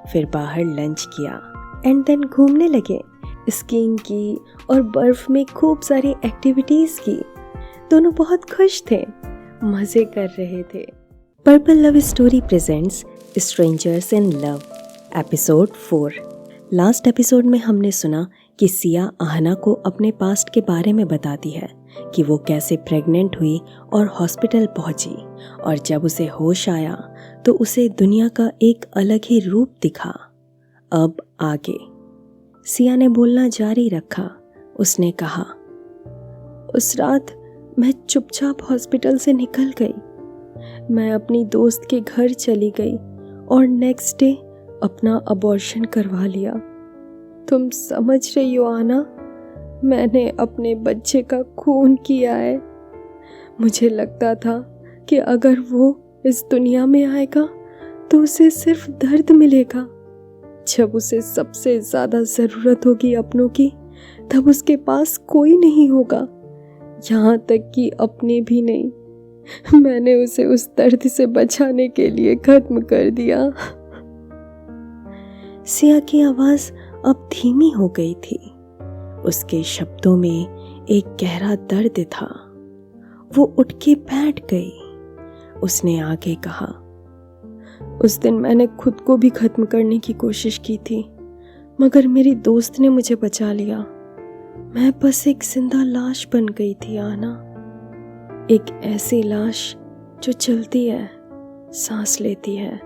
फिर बाहर लंच किया एंड देन घूमने लगे। स्कीइंग की और बर्फ में खूब सारी एक्टिविटीज़ की। दोनों बहुत खुश थे, मज़े कर रहे थे। Purple love story presents strangers in love episode 4। Last episode में हमने सुना कि सिया आहना को अपने पास्ट के बारे में बताती है कि वो कैसे प्रेग्नेंट हुई और हॉस्पिटल पहुंची, और जब उसे होश आया तो उसे दुनिया का एक अलग ही रूप दिखा। अब आगे सिया ने बोलना जारी रखा। उसने कहा, उस रात मैं चुपचाप हॉस्पिटल से निकल गई। मैं अपनी दोस्त के घर चली गई और नेक्स्ट डे अपना अबॉर्शन करवा लिया। तुम समझ रही हो आना, मैंने अपने बच्चे का खून किया है। मुझे लगता था कि अगर वो इस दुनिया में आएगा तो उसे सिर्फ दर्द मिलेगा। जब उसे सबसे ज़्यादा ज़रूरत होगी अपनों की, तब उसके पास कोई नहीं होगा, यहाँ तक कि अपने भी नहीं। मैंने उसे उस दर्द से बचाने के लिए खत्म कर दिया। सिया की आवाज़ अब धीमी हो गई थी। उसके शब्दों में एक गहरा दर्द था। वो उठ के बैठ गई। उसने आगे कहा, उस दिन मैंने खुद को भी खत्म करने की कोशिश की थी, मगर मेरी दोस्त ने मुझे बचा लिया। मैं बस एक जिंदा लाश बन गई थी आना, एक ऐसी लाश जो चलती है, सांस लेती है,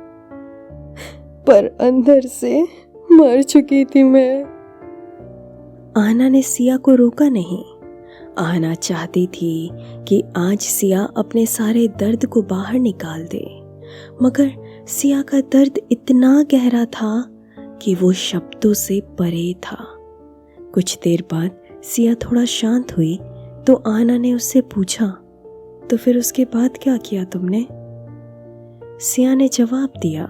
पर अंदर से मर चुकी थी मैं। आहना ने सिया को रोका नहीं। आहना चाहती थी कि आज सिया अपने सारे दर्द को बाहर निकाल दे, मगर सिया का दर्द इतना गहरा था कि वो शब्दों से परे था। कुछ देर बाद सिया थोड़ा शांत हुई तो आहना ने उससे पूछा, तो फिर उसके बाद क्या किया तुमने? सिया ने जवाब दिया,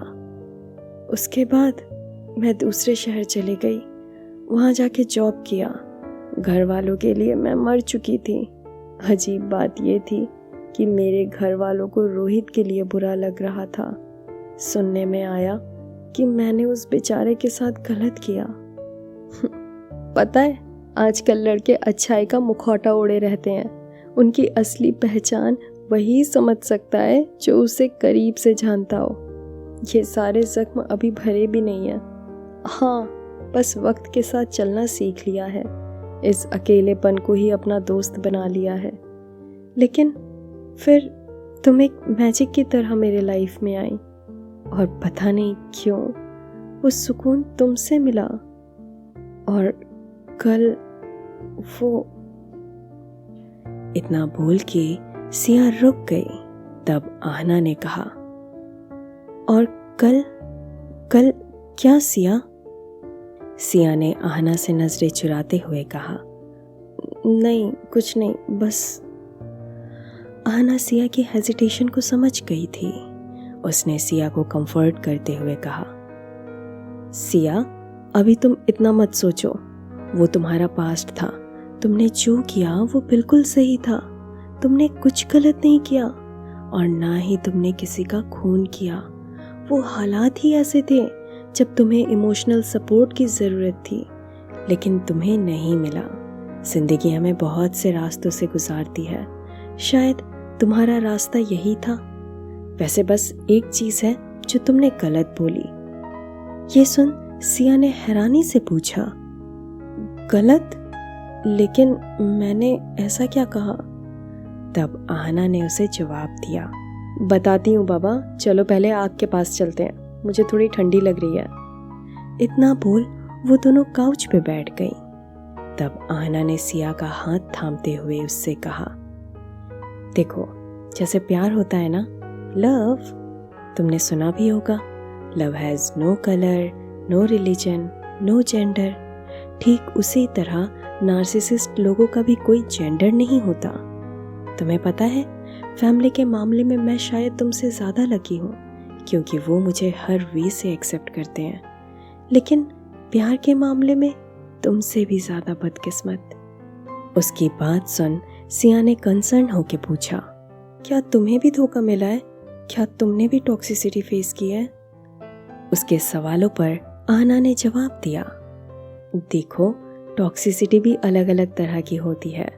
उसके बाद मैं दूसरे शहर चली गई, वहाँ जाके जॉब किया। घर वालों के लिए मैं मर चुकी थी। अजीब बात ये थी कि मेरे घर वालों को रोहित के लिए बुरा लग रहा था। सुनने में आया कि मैंने उस बेचारे के साथ गलत किया। पता है, आजकल लड़के अच्छाई का मुखौटा ओढ़े रहते हैं। उनकी असली पहचान वही समझ सकता है जो उसे करीब से जानता हो। ये सारे जख्म अभी भरे भी नहीं हैं। हाँ, बस वक्त के साथ चलना सीख लिया है। इस अकेलेपन को ही अपना दोस्त बना लिया है। लेकिन फिर तुम एक मैजिक की तरह मेरे लाइफ में आई, और पता नहीं क्यों वो सुकून तुमसे मिला। और कल वो, इतना बोल के सिया रुक गई। तब आहना ने कहा, और कल कल क्या सिया? सिया ने आहना से नजरें चुराते हुए कहा, नहीं कुछ नहीं, बस। आहना सिया की हेजिटेशन को समझ गई थी। उसने सिया को कंफर्ट करते हुए कहा, सिया अभी तुम इतना मत सोचो, वो तुम्हारा पास्ट था। तुमने जो किया वो बिल्कुल सही था। तुमने कुछ गलत नहीं किया, और ना ही तुमने किसी का खून किया। वो हालात ही ऐसे थे जब तुम्हें इमोशनल सपोर्ट की ज़रूरत थी, लेकिन तुम्हें नहीं मिला। ज़िंदगी हमें बहुत से रास्तों से गुजारती है, शायद तुम्हारा रास्ता यही था। वैसे बस एक चीज़ है जो तुमने गलत बोली। ये सुन सिया ने हैरानी से पूछा, गलत? लेकिन मैंने ऐसा क्या कहा? तब आहना ने उसे जवाब दिया, बताती हूँ बाबा, चलो पहले आग के पास चलते हैं, मुझे थोड़ी ठंडी लग रही है। इतना बोल वो दोनों काउच पे बैठ गई। तब आहना ने सिया का हाथ थामते हुए उससे कहा, देखो, जैसे प्यार होता है ना, लव, तुमने सुना भी होगा, love has no colour, no religion, no gender. ठीक उसी तरह नार्सिसिस्ट लोगों का भी कोई जेंडर नहीं होता। तुम्हें पता है, फैमिली के मामले में मैं शायद तुमसे ज़्यादा लकी हूँ, क्योंकि वो मुझे हर वे से एक्सेप्ट करते हैं। लेकिन प्यार के मामले में तुमसे भी ज़्यादा बदकिस्मत। उसकी बात सुन सिया ने कंसर्न होकर पूछा, क्या तुम्हें भी धोखा मिला है? क्या तुमने भी टॉक्सिसिटी फेस की है? उसके सवालों पर आहना ने जवाब दिया, देखो टॉक्सिसिटी भी अलग अलग तरह की होती है,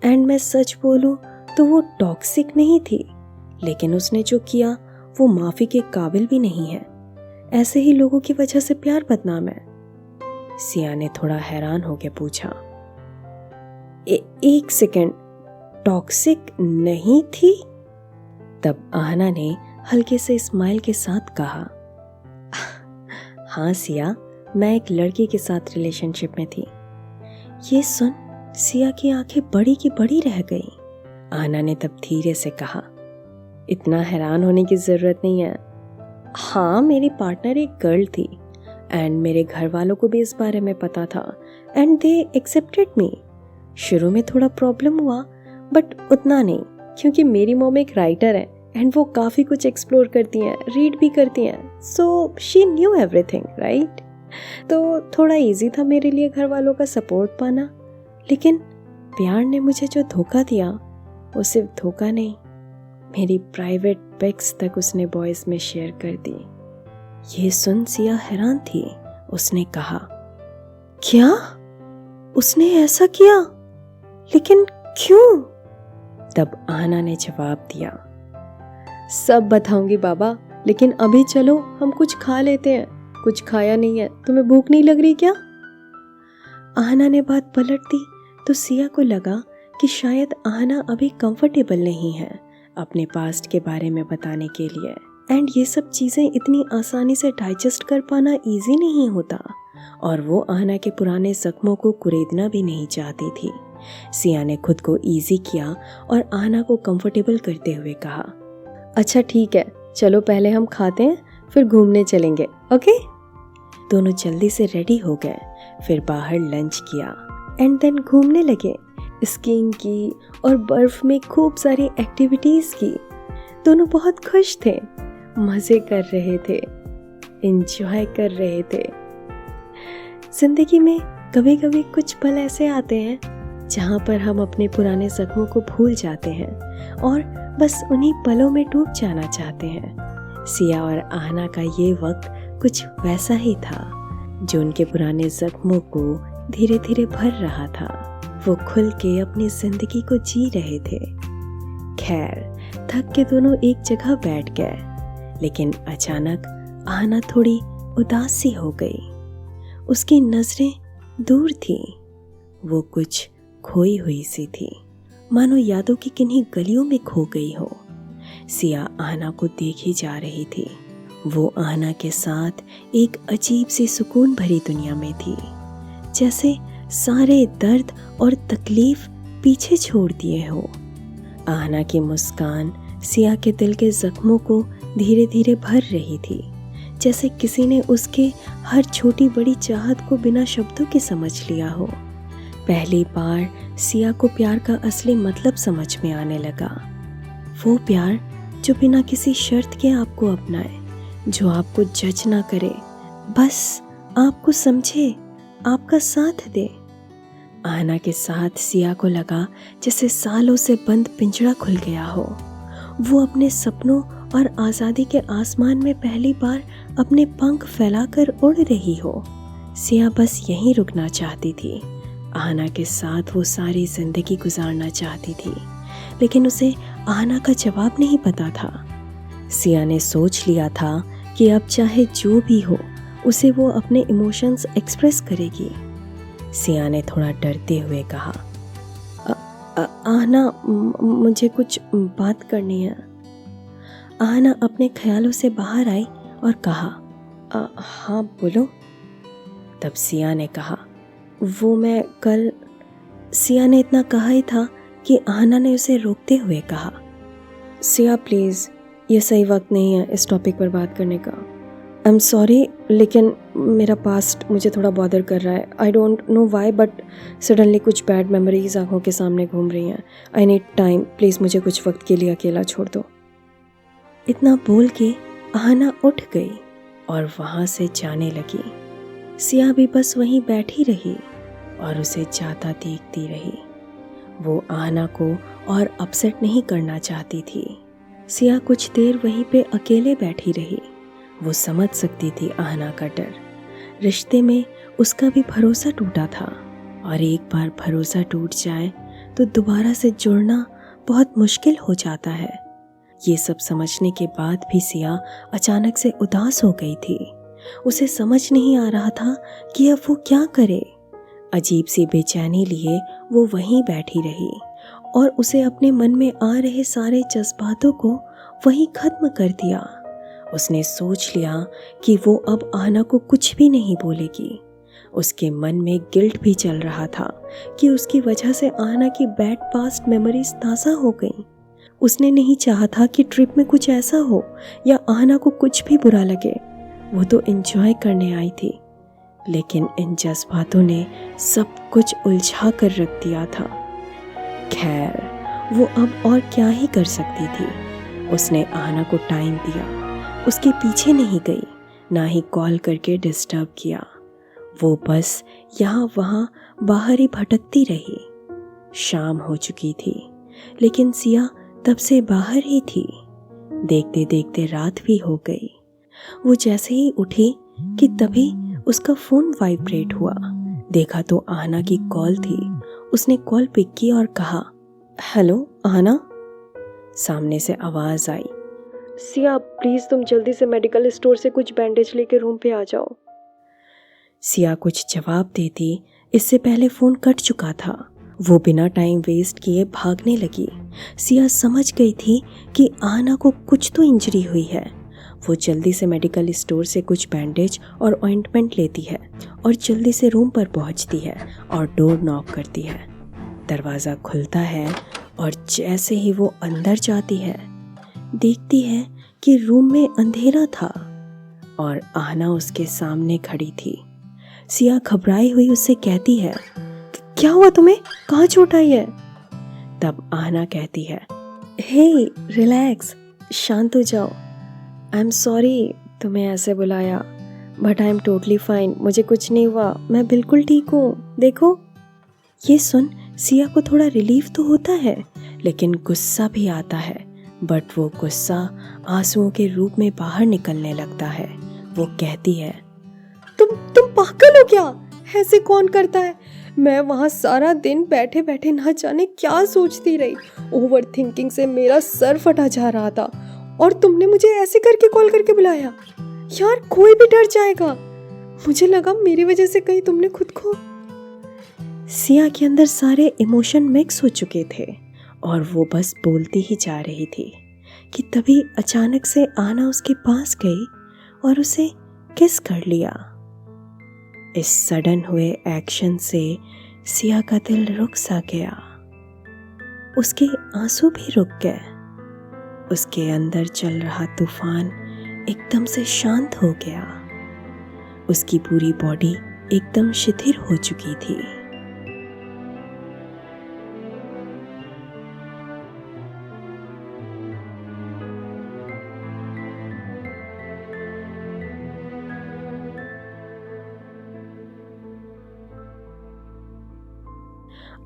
एंड मैं सच बोलूं तो वो टॉक्सिक नहीं थी, लेकिन उसने जो किया वो माफी के काबिल भी नहीं है। ऐसे ही लोगों की वजह से प्यार बदनाम है। सिया ने थोड़ा हैरान होकर पूछा, एक सेकेंड, टॉक्सिक नहीं थी? तब आहना ने हल्के से स्माइल के साथ कहा, हाँ सिया, मैं एक लड़की के साथ रिलेशनशिप में थी। ये सुन सिया की आंखें बड़ी की बड़ी रह गईं। आहना ने तब धीरे से कहा, इतना हैरान होने की जरूरत नहीं है। हाँ, मेरी पार्टनर एक गर्ल थी एंड मेरे घर वालों को भी इस बारे में पता था एंड दे एक्सेप्टेड मी। शुरू में थोड़ा प्रॉब्लम हुआ बट उतना नहीं, क्योंकि मेरी मॉम एक राइटर है एंड वो काफ़ी कुछ एक्सप्लोर करती हैं, रीड भी करती हैं, so she knew everything right. तो थोड़ा इजी था मेरे लिए घर वालों का सपोर्ट पाना। लेकिन प्यार ने मुझे जो धोखा दिया वो सिर्फ धोखा नहीं, मेरी प्राइवेट पिक्स तक उसने बॉयज में शेयर कर दी। ये सुन सिया हैरान थी। उसने कहा, क्या उसने ऐसा किया? लेकिन क्यों? तब आहना ने जवाब दिया, सब बताऊंगी बाबा, लेकिन अभी चलो हम कुछ खा लेते हैं। कुछ खाया नहीं है, तुम्हें भूख नहीं लग रही क्या? आहना ने बात पलट दी तो सिया को लगा कि शायद आहना अभी कंफर्टेबल नहीं है अपने पास्ट के बारे में बताने के लिए, एंड ये सब चीज़ें इतनी आसानी से डाइजेस्ट कर पाना इजी नहीं होता, और वो आहना के पुराने जख्मों को कुरेदना भी नहीं चाहती थी। सिया ने खुद को इजी किया और आहना को कंफर्टेबल करते हुए कहा, अच्छा ठीक है, चलो पहले हम खाते हैं, फिर घूमने चलेंगे, ओके? दोनों जल्दी से रेडी हो गए, फिर बाहर लंच किया एंड देन घूमने लगे। स्कीइंग की और बर्फ में खूब सारी एक्टिविटीज की। दोनों बहुत खुश थे, मजे कर रहे थे, एंजॉय कर रहे थे। जिंदगी में कभी कभी कुछ पल ऐसे आते हैं जहाँ पर हम अपने पुराने जख्मों को भूल जाते हैं और बस उन्हीं पलों में डूब जाना चाहते हैं। सिया और आहना का ये वक्त कुछ वैसा ही था, जो उनके पुराने जख्मों को धीरे धीरे भर रहा था। वो खुल के अपनी जिंदगी को जी रहे थे। खैर, थक के दोनों एक जगह बैठ गए, लेकिन अचानक आहना थोड़ी उदास सी हो गई। उसकी नजरें दूर थी, वो कुछ खोई हुई सी थी, मानो यादों की किन्हीं गलियों में खो गई हो। सिया आहना को देखी जा रही थी। वो आहना के साथ एक अजीब सी सुकून भरी दुनिया में थी, जैसे सारे दर्द और तकलीफ पीछे छोड़ दिए हो। आहना की मुस्कान सिया के दिल के जख्मों को धीरे धीरे भर रही थी, जैसे किसी ने उसके हर छोटी बड़ी चाहत को बिना शब्दों के समझ लिया हो। पहली बार सिया को प्यार का असली मतलब समझ में आने लगा। वो प्यार जो बिना किसी शर्त के आपको अपनाए, जो आपको जज ना करे, बस आपको समझे, आपका साथ दे। आहना के साथ सिया को लगा जैसे सालों से बंद पिंजरा खुल गया हो। वो अपने सपनों और आज़ादी के आसमान में पहली बार अपने पंख फैलाकर उड़ रही हो। सिया बस यहीं रुकना चाहती थी। आहना के साथ वो सारी जिंदगी गुजारना चाहती थी, लेकिन उसे आहना का जवाब नहीं पता था। सिया ने सोच लिया था कि अब चाहे जो भी हो, उसे वो अपने इमोशंस एक्सप्रेस करेगी। सिया ने थोड़ा डरते हुए कहा, आहना, मुझे कुछ बात करनी है। आहना अपने ख्यालों से बाहर आई और कहा, हाँ बोलो। तब सिया ने कहा, वो मैं कल। सिया ने इतना कहा ही था कि आहना ने उसे रोकते हुए कहा, सिया प्लीज़, ये सही वक्त नहीं है इस टॉपिक पर बात करने का। आई एम सॉरी, लेकिन मेरा पास्ट मुझे थोड़ा बॉदर कर रहा है। I don't know why, but suddenly कुछ बैड मेमोरीज आंखों के सामने घूम रही हैं। आई नीड टाइम, प्लीज़ मुझे कुछ वक्त के लिए अकेला छोड़ दो। इतना बोल के आहना उठ गई और वहाँ से जाने लगी। सिया भी बस वहीं बैठी रही और उसे जाता देखती रही। वो आहना को और अपसेट नहीं करना चाहती थी। सिया कुछ देर वहीं पे अकेले बैठी रही। वो समझ सकती थी आहना का डर। रिश्ते में उसका भी भरोसा टूटा था, और एक बार भरोसा टूट जाए तो दोबारा से जुड़ना बहुत मुश्किल हो जाता है। ये सब समझने के बाद भी सिया अचानक से उदास हो गई थी। उसे समझ नहीं आ रहा था कि अब वो क्या करे। अजीब सी बेचैनी लिए वो वहीं बैठी रही और उसे अपने मन में आ रहे सारे जज्बातों को वहीं खत्म कर दिया। उसने सोच लिया कि वो अब आहना को कुछ भी नहीं बोलेगी। उसके मन में गिल्ट भी चल रहा था कि उसकी वजह से आहना की बैड पास्ट मेमोरीज ताज़ा हो गई। उसने नहीं चाहा था कि ट्रिप में कुछ ऐसा हो या आहना को कुछ भी बुरा लगे। वो तो एंजॉय करने आई थी, लेकिन इन जज्बातों ने सब कुछ उलझा कर रख दिया था। खैर, वो अब और क्या ही कर सकती थी। उसने आहना को टाइम दिया, उसके पीछे नहीं गई, ना ही कॉल करके डिस्टर्ब किया। वो बस यहाँ वहाँ बाहर ही भटकती रही। शाम हो चुकी थी, लेकिन सिया तब से बाहर ही थी। देखते देखते रात भी हो गई। वो जैसे ही उठी कि तभी उसका फोन वाइब्रेट हुआ। देखा तो आहना की कॉल थी। उसने कॉल पिक की और कहा, हेलो आहना। सामने से आवाज आई, सिया प्लीज तुम जल्दी से मेडिकल स्टोर से कुछ बैंडेज लेके रूम पे आ जाओ। सिया कुछ जवाब देती इससे पहले फोन कट चुका था। वो बिना टाइम वेस्ट किए भागने लगी। सिया समझ गई थी कि आहना को कुछ तो इंजरी हुई है। वो जल्दी से मेडिकल स्टोर से कुछ बैंडेज और ऑइंटमेंट लेती है और जल्दी से रूम पर पहुंचती है और डोर नॉक करती है। दरवाज़ा खुलता है और जैसे ही वो अंदर जाती है, देखती है कि रूम में अंधेरा था और आहना उसके सामने खड़ी थी। सिया घबराई हुई उससे कहती है, क्या हुआ तुम्हें, कहाँ चोट आई है? तब आहना कहती है, हे रिलैक्स, शांत हो जाओ। आई एम सॉरी तुम्हें ऐसे बुलाया, but I am totally fine. मुझे कुछ नहीं हुआ, मैं बिल्कुल ठीक हूँ, देखो। ये सुन सिया को थोड़ा रिलीफ तो होता है, लेकिन गुस्सा भी आता है। बट वो गुस्सा आंसुओं के रूप में बाहर निकलने लगता है। वो कहती है, तुम पागल हो क्या? ऐसे कौन करता है? मैं वहाँ सारा दिन बैठे बैठे ना जाने क्या सोचती रही। ओवर थिंकिंग से मेरा सर फटा जा रहा था और तुमने मुझे ऐसे करके कॉल करके बुलाया। यार कोई भी डर जाएगा। मुझे लगा मेरी वजह से कहीं तुमने खुद को। सिया के अंदर सारे इमोशन मिक्स हो चुके थे और वो बस बोलती ही जा रही थी कि तभी अचानक से आहना उसके पास गई और उसे किस कर लिया। इस सडन हुए एक्शन से सिया का दिल रुक सा गया। उसके आंसू भी रुक गए। उसके अंदर चल रहा तूफान एकदम से शांत हो गया। उसकी पूरी बॉडी एकदम शिथिल हो चुकी थी।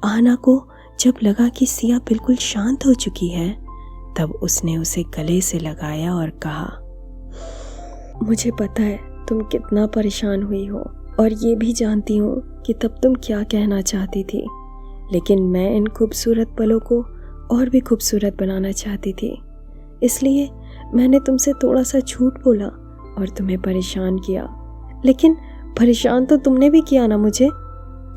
आहना को जब लगा कि सिया बिल्कुल शांत हो चुकी है, तब उसने उसे गले से लगाया और कहा, मुझे पता है तुम कितना परेशान हुई हो और ये भी जानती हूँ कि तब तुम क्या कहना चाहती थी, लेकिन मैं इन खूबसूरत पलों को और भी खूबसूरत बनाना चाहती थी। इसलिए मैंने तुमसे थोड़ा सा झूठ बोला और तुम्हें परेशान किया। लेकिन परेशान तो तुमने भी किया ना मुझे।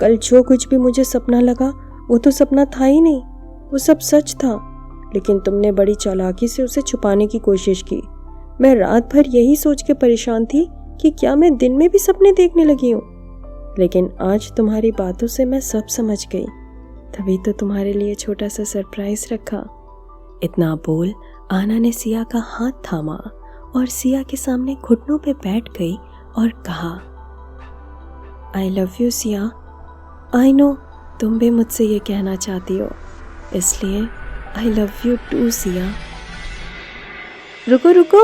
कल जो कुछ भी मुझे सपना लगा वो तो सपना था ही नहीं, वो सब सच था। लेकिन तुमने बड़ी चालाकी से उसे छुपाने की कोशिश की। मैं रात भर यही सोच के परेशान थी कि क्या मैं दिन में भी सपने देखने लगी हूँ। लेकिन आज तुम्हारी बातों से मैं सब समझ गई, तभी तो तुम्हारे लिए छोटा सा सरप्राइज रखा। इतना बोल आहना ने सिया का हाथ थामा और सिया के सामने घुटनों पे बैठ गई और कहा, I love you Siya. I know तुम भी मुझसे ये कहना चाहती हो, इसलिए I love you too Siya. रुको रुको,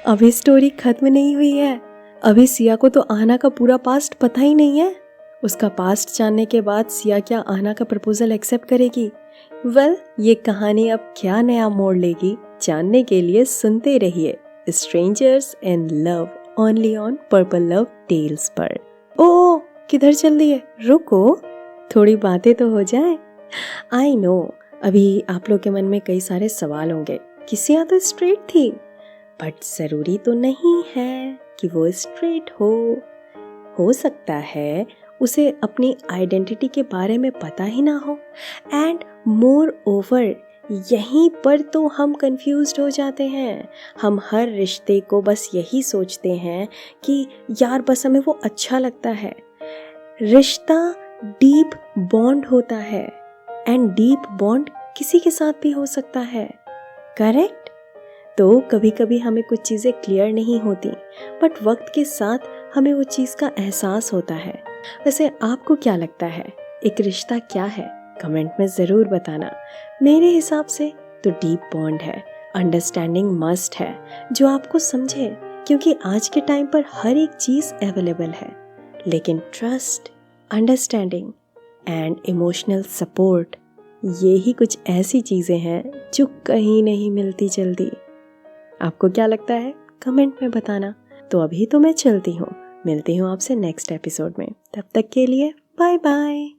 अभी स्टोरी खत्म नहीं हुई है। अभी सिया को तो आहना का पूरा पास्ट पता ही नहीं है। उसका पास्ट जानने के बाद सिया क्या आहना का प्रपोजल एक्सेप्ट करेगी? वेल, ये कहानी अब क्या नया मोड़ लेगी, जानने के लिए सुनते रहिए strangers in love only on purple love tales पर। ओ किधर चल दिए, रुको, थोड़ी बातें तो हो जाए। आई नो अभी आप लोग के मन में कई सारे सवाल होंगे कि सिया तो स्ट्रेट थी, बट जरूरी तो नहीं है कि वो स्ट्रेट हो सकता है उसे अपनी आइडेंटिटी के बारे में पता ही ना हो। एंड मोर ओवर यहीं पर तो हम कंफ्यूज्ड हो जाते हैं। हम हर रिश्ते को बस यही सोचते हैं कि यार बस हमें वो अच्छा लगता है। रिश्ता डीप बॉन्ड होता है एंड डीप बॉन्ड किसी के साथ भी हो सकता है, करेक्ट? तो कभी कभी हमें कुछ चीज़ें क्लियर नहीं होती, बट वक्त के साथ हमें वो चीज़ का एहसास होता है। वैसे आपको क्या लगता है, एक रिश्ता क्या है? कमेंट में ज़रूर बताना। मेरे हिसाब से तो डीप बॉन्ड है, अंडरस्टैंडिंग मस्ट है, जो आपको समझे, क्योंकि आज के टाइम पर हर एक चीज़ अवेलेबल है, लेकिन trust, understanding and emotional support, ये ही कुछ ऐसी चीज़ें हैं जो कहीं नहीं मिलती जल्दी। आपको क्या लगता है कमेंट में बताना। तो अभी तो मैं चलती हूँ, मिलती हूँ आपसे नेक्स्ट एपिसोड में। तब तक के लिए बाय बाय।